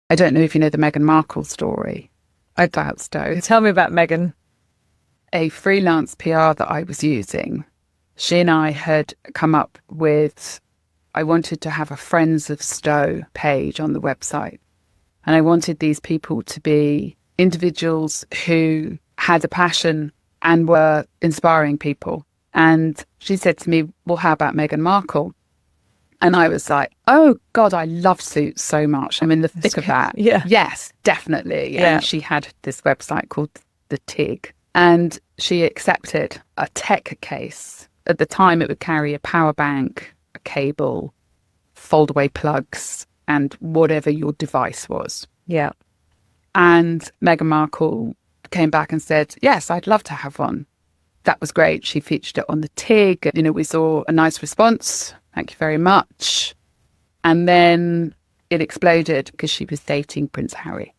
I don't know if you know the Meghan Markle story about Stow. Tell me about Meghan. A freelance PR that I was using, she and I had come up with, I wanted to have a Friends of Stow page on the website. And I wanted these people to be individuals who had a passion and were inspiring people. And she said to me, well, how about Meghan Markle? And I was like, oh, God, I love Suits so much. I'm in the thick of that. Yeah. Yes, definitely. Yeah. And she had this website called The TIG. And she accepted a tech case. At the time, it would carry a power bank, a cable, fold-away plugs, and whatever your device was. Yeah. And Meghan Markle came back and said, yes, I'd love to have one. That was great. She featured it on the TIG. You know, we saw a nice response. Thank you very much. And then it exploded because she was dating Prince Harry.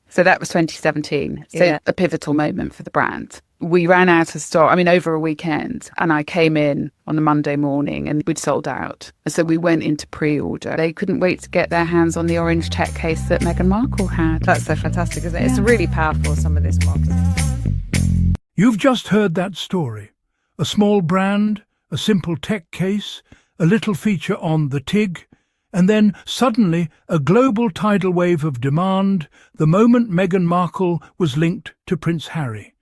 So that was 2017. So Yeah. a pivotal moment for the brand. We ran out of stock, over a weekend, and I came in on a Monday morning and we'd sold out. And so we went into pre-order. They couldn't wait to get their hands on the orange tech case that Meghan Markle had. That's so fantastic, isn't it? It's really powerful, some of this marketing. You've just heard that story. A small brand, a simple tech case, a little feature on the TIG, and then suddenly a global tidal wave of demand the moment Meghan Markle was linked to Prince Harry.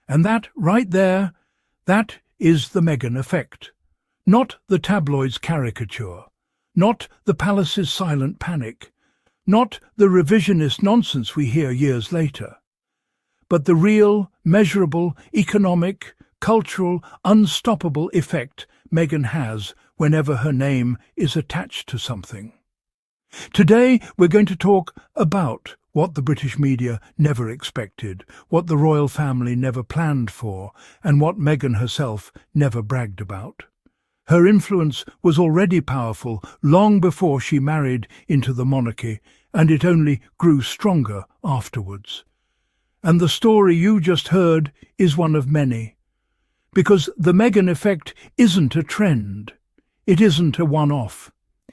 And that, right there, that is the Meghan effect. Not the tabloid's caricature, not the palace's silent panic, not the revisionist nonsense we hear years later, but the real, measurable, economic, cultural, unstoppable effect Meghan has whenever her name is attached to something. Today we're going to talk about what the British media never expected, what the royal family never planned for, and what Meghan herself never bragged about. Her influence was already powerful long before she married into the monarchy, and it only grew stronger afterwards. And the story you just heard is one of many. Because the Meghan effect isn't a trend. It isn't a one-off.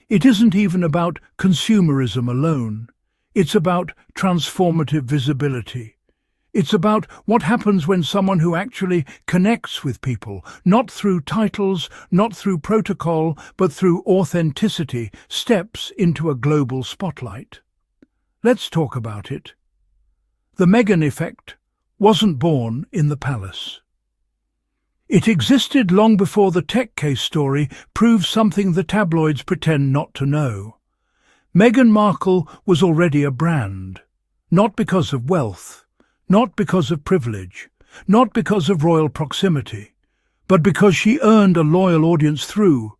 It isn't even about consumerism alone. It's about transformative visibility. It's about what happens when someone who actually connects with people, not through titles, not through protocol, but through authenticity, steps into a global spotlight. Let's talk about it. The Meghan effect wasn't born in the palace. It existed long before the tech case story proves something the tabloids pretend not to know. Meghan Markle was already a brand, not because of wealth, not because of privilege, not because of royal proximity, but because she earned a loyal audience through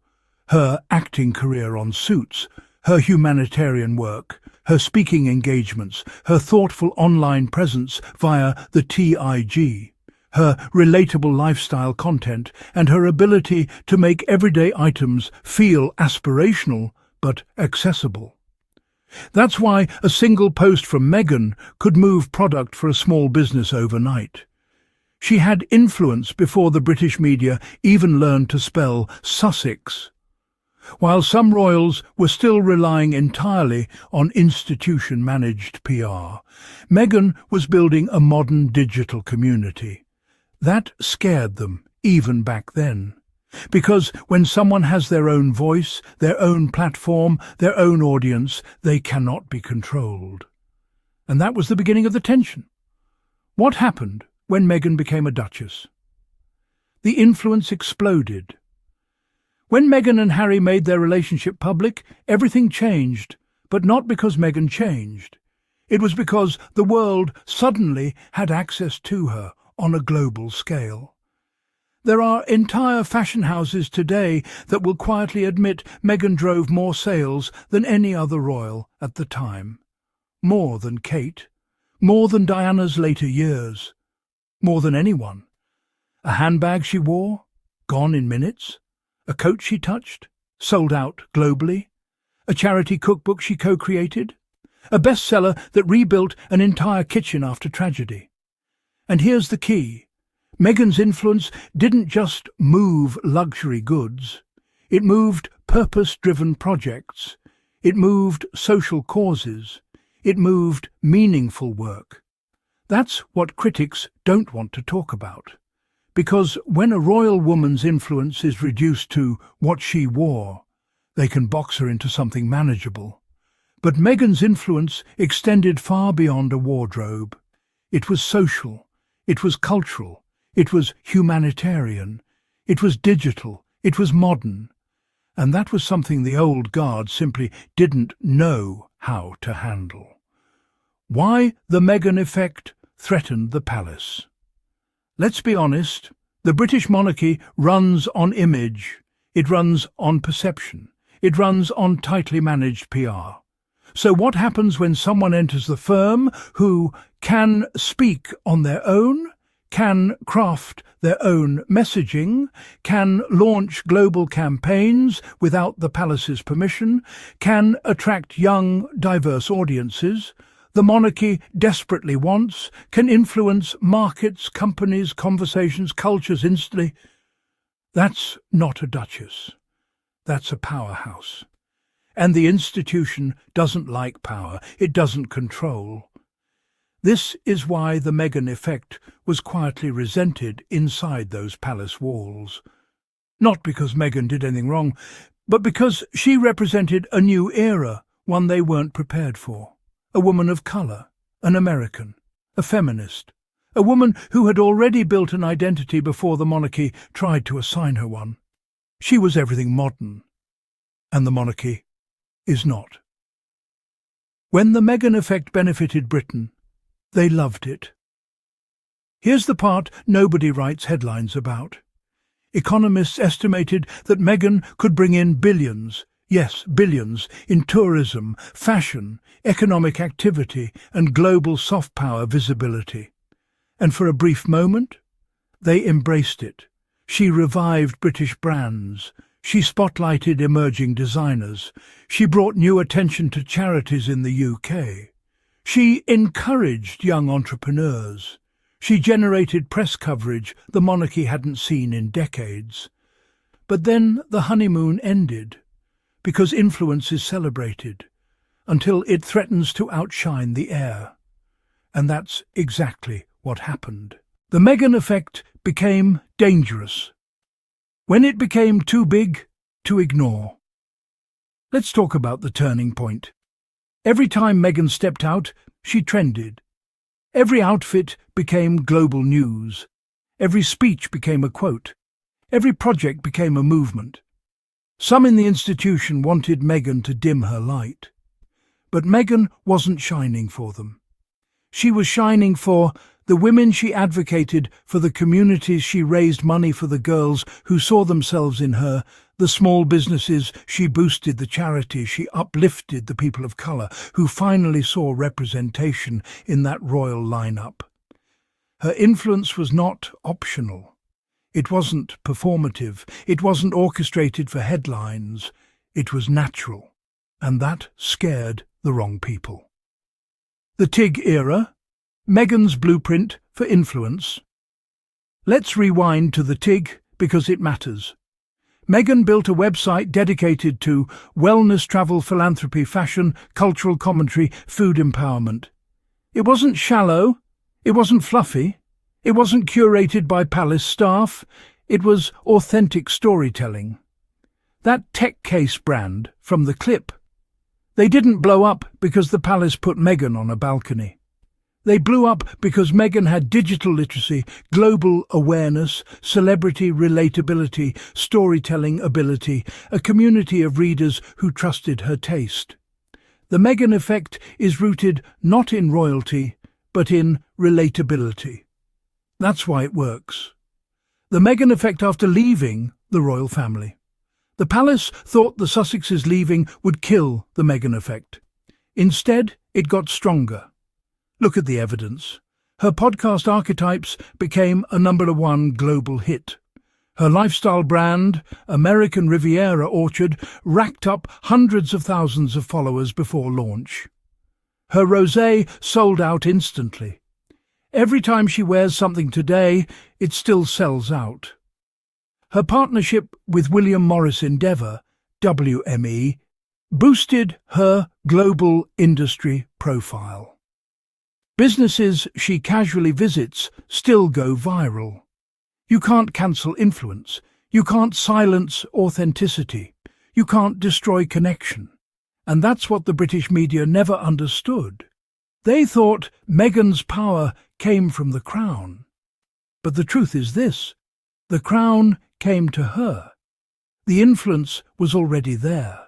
her acting career on Suits, her humanitarian work, her speaking engagements, her thoughtful online presence via the TIG, her relatable lifestyle content, and her ability to make everyday items feel aspirational but accessible. That's why a single post from Meghan could move product for a small business overnight. She had influence before the British media even learned to spell Sussex. While some royals were still relying entirely on institution-managed PR, Meghan was building a modern digital community. That scared them, even back then. Because when someone has their own voice, their own platform, their own audience, they cannot be controlled. And that was the beginning of the tension. What happened when Meghan became a duchess? The influence exploded. When Meghan and Harry made their relationship public, everything changed, but not because Meghan changed. It was because the world suddenly had access to her on a global scale. There are entire fashion houses today that will quietly admit Meghan drove more sales than any other royal at the time. More than Kate, more than Diana's later years, more than anyone. A handbag she wore, gone in minutes. A coat she touched, sold out globally. A charity cookbook she co-created. A bestseller that rebuilt an entire kitchen after tragedy. And here's the key. Meghan's influence didn't just move luxury goods. It moved purpose-driven projects. It moved social causes. It moved meaningful work. That's what critics don't want to talk about. Because when a royal woman's influence is reduced to what she wore, they can box her into something manageable. But Meghan's influence extended far beyond a wardrobe. It was social, it was cultural, it was humanitarian, it was digital, it was modern. And that was something the old guard simply didn't know how to handle. Why the Meghan effect threatened the palace. Let's be honest, the British monarchy runs on image, it runs on perception, it runs on tightly managed PR. So what happens when someone enters the firm who can speak on their own, can craft their own messaging, can launch global campaigns without the palace's permission, can attract young, diverse audiences, the monarchy desperately wants, can influence markets, companies, conversations, cultures instantly? That's not a duchess. That's a powerhouse. And the institution doesn't like power. It doesn't control. This is why the Meghan effect was quietly resented inside those palace walls. Not because Meghan did anything wrong, but because she represented a new era, one they weren't prepared for. A woman of colour, an American, a feminist, a woman who had already built an identity before the monarchy tried to assign her one. She was everything modern, and the monarchy is not. When the Meghan effect benefited Britain, they loved it. Here's the part nobody writes headlines about. Economists estimated that Meghan could bring in billions, yes, billions, in tourism, fashion, economic activity and global soft power visibility. And for a brief moment, they embraced it. She revived British brands. She spotlighted emerging designers. She brought new attention to charities in the UK. She encouraged young entrepreneurs. She generated press coverage the monarchy hadn't seen in decades. But then the honeymoon ended, because influence is celebrated, until it threatens to outshine the heir. And that's exactly what happened. The Meghan effect became dangerous when it became too big to ignore. Let's talk about the turning point. Every time Meghan stepped out, she trended. Every outfit became global news. Every speech became a quote. Every project became a movement. Some in the institution wanted Meghan to dim her light. But Meghan wasn't shining for them. She was shining for the women she advocated, for the communities she raised money for, the girls who saw themselves in her, the small businesses she boosted, the charities she uplifted, the people of colour who finally saw representation in that royal lineup. Her influence was not optional. It wasn't performative. It wasn't orchestrated for headlines. It was natural. And that scared the wrong people. The Tig era, Meghan's blueprint for influence. Let's rewind to the Tig because it matters. Meghan built a website dedicated to wellness, travel, philanthropy, fashion, cultural commentary, food empowerment. It wasn't shallow, it wasn't fluffy, it wasn't curated by palace staff, it was authentic storytelling. That tech case brand from the clip. They didn't blow up because the palace put Meghan on a balcony. They blew up because Meghan had digital literacy, global awareness, celebrity relatability, storytelling ability, a community of readers who trusted her taste. The Meghan effect is rooted not in royalty, but in relatability. That's why it works. The Meghan effect after leaving the royal family. The palace thought the Sussexes leaving would kill the Meghan effect. Instead, it got stronger. Look at the evidence. Her podcast Archetypes became a #1 global hit. Her lifestyle brand, American Riviera Orchard, racked up hundreds of thousands of followers before launch. Her rosé sold out instantly. Every time she wears something today, it still sells out. Her partnership with William Morris Endeavour, WME, boosted her global industry profile. Businesses she casually visits still go viral. You can't cancel influence. You can't silence authenticity. You can't destroy connection. And that's what the British media never understood. They thought Meghan's power came from the Crown. But the truth is this: the Crown came to her. The influence was already there.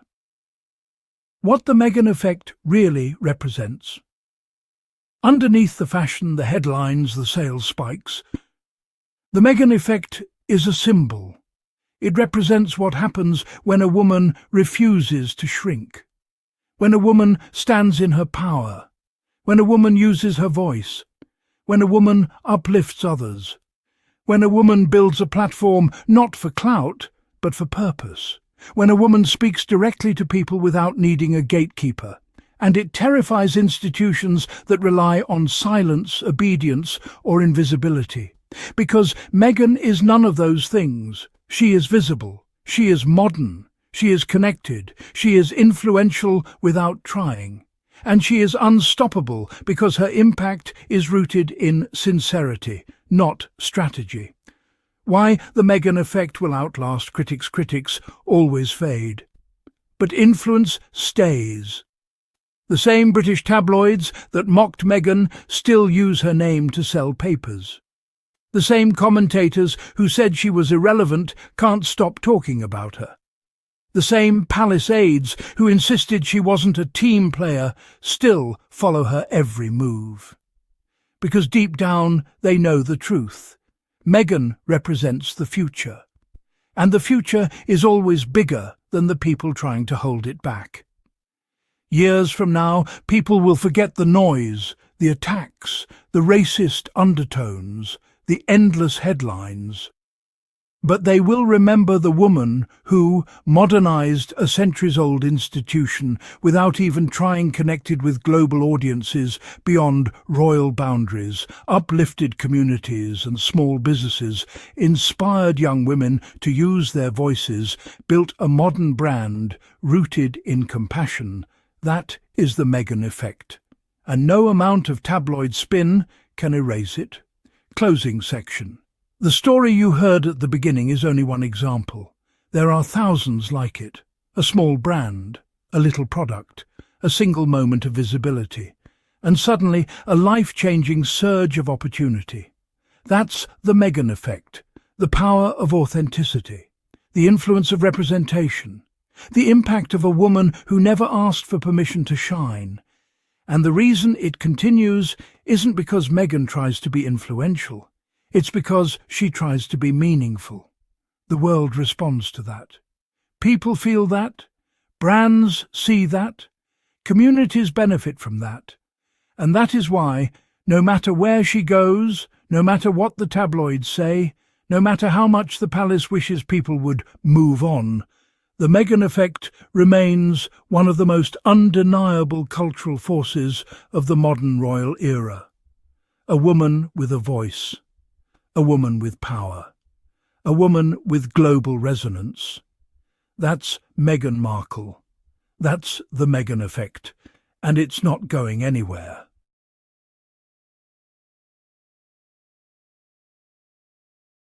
What the Meghan effect really represents. Underneath the fashion, the headlines, the sales spikes, the Meghan effect is a symbol. It represents what happens when a woman refuses to shrink, when a woman stands in her power, when a woman uses her voice, when a woman uplifts others, when a woman builds a platform not for clout, but for purpose, when a woman speaks directly to people without needing a gatekeeper. And it terrifies institutions that rely on silence, obedience, or invisibility. Because Meghan is none of those things. She is visible, she is modern, she is connected, she is influential without trying. And she is unstoppable because her impact is rooted in sincerity, not strategy. Why the Meghan effect will outlast critics always fade. But influence stays. The same British tabloids that mocked Meghan still use her name to sell papers. The same commentators who said she was irrelevant can't stop talking about her. The same palace aides who insisted she wasn't a team player still follow her every move. Because deep down they know the truth. Meghan represents the future. And the future is always bigger than the people trying to hold it back. Years from now, people will forget the noise, the attacks, the racist undertones, the endless headlines. But they will remember the woman who modernized a centuries-old institution without even trying, connected with global audiences beyond royal boundaries, uplifted communities and small businesses, inspired young women to use their voices, built a modern brand rooted in compassion. That is the Meghan effect, and no amount of tabloid spin can erase it. Closing section. The story you heard at the beginning is only one example. There are thousands like it. A small brand, a little product, a single moment of visibility, and suddenly a life-changing surge of opportunity. That's the Meghan effect, the power of authenticity, the influence of representation, the impact of a woman who never asked for permission to shine. And the reason it continues isn't because Meghan tries to be influential. It's because she tries to be meaningful. The world responds to that. People feel that. Brands see that. Communities benefit from that. And that is why, no matter where she goes, no matter what the tabloids say, no matter how much the palace wishes people would move on, the Meghan effect remains one of the most undeniable cultural forces of the modern royal era. A woman with a voice. A woman with power. A woman with global resonance. That's Meghan Markle. That's the Meghan effect, and it's not going anywhere.